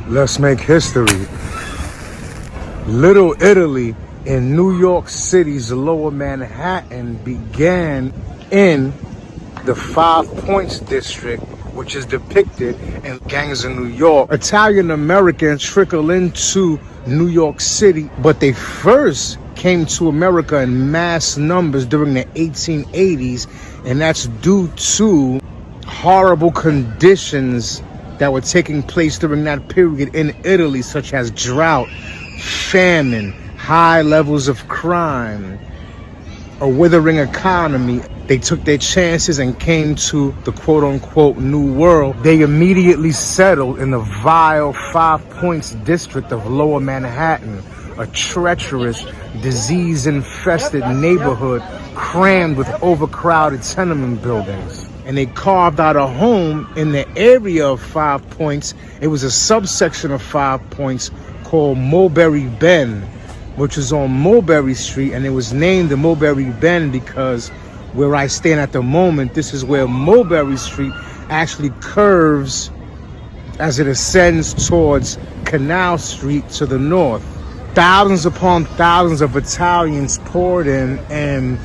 Let's make history. Little Italy in New York City's Lower Manhattan began in the 5 Points district, which is depicted in Gangs of New York. Italian Americans trickle into New York City, but they first came to America in mass numbers during the 1880s, and that's due to horrible conditions that were taking place during that period in Italy, such as drought, famine, high levels of crime, a withering economy. They took their chances and came to the quote-unquote New World. They immediately settled in the vile 5 Points district of Lower Manhattan, a treacherous, disease-infested neighborhood crammed with overcrowded tenement buildings. And they carved out a home in the area of 5 Points. It was a subsection of 5 Points called Mulberry Bend, which is on Mulberry Street, and it was named the Mulberry Bend because where I stand at the moment, this is where Mulberry Street actually curves as it ascends towards Canal Street to the north. Thousands upon thousands of Italians poured in, and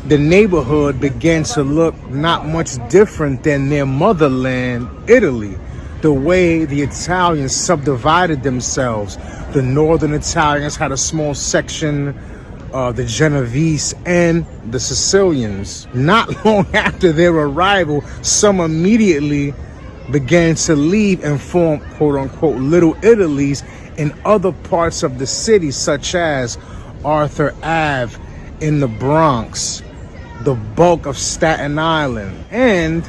the neighborhood began to look not much different than their motherland, Italy. The way the Italians subdivided themselves. The northern Italians had a small section, the Genovese and the Sicilians. Not long after their arrival, some immediately began to leave and form quote-unquote Little Italies in other parts of the city, such as Arthur Ave in the Bronx, the bulk of Staten Island, and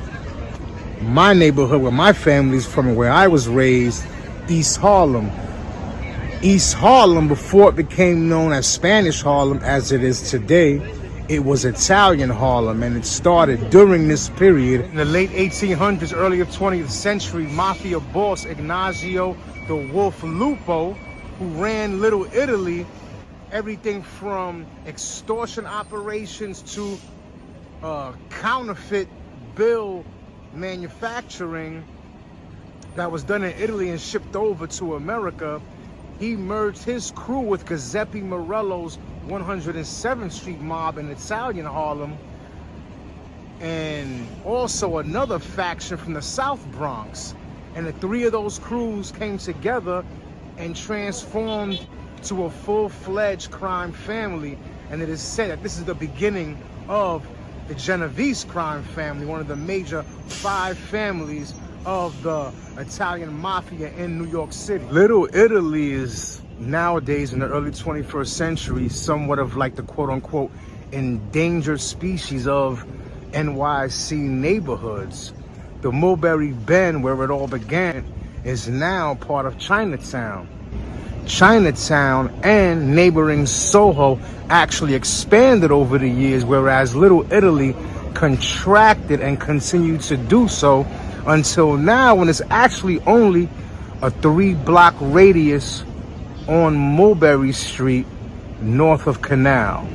my neighborhood where my family's from and where I was raised, East Harlem. East Harlem, before it became known as Spanish Harlem as it is today, it was Italian Harlem, and it started during this period. In the late 1800s, early 20th century, mafia boss Ignazio the Wolf Lupo, who ran Little Italy, everything from extortion operations to counterfeit bill manufacturing that was done in Italy and shipped over to America. He merged his crew with Giuseppe Morello's 107th Street mob in Italian Harlem, and also another faction from the South Bronx. And the three of those crews came together and transformed to a full-fledged crime family. And it is said that this is the beginning of the Genovese crime family, one of the major 5 families of the Italian mafia in New York City. Little Italy is nowadays, in the early 21st century, somewhat of like the quote-unquote endangered species of NYC neighborhoods. The Mulberry Bend, where it all began, is now part of Chinatown. Chinatown and neighboring Soho actually expanded over the years, whereas Little Italy contracted and continued to do so until now, when it's actually only a 3-block radius on Mulberry Street north of Canal.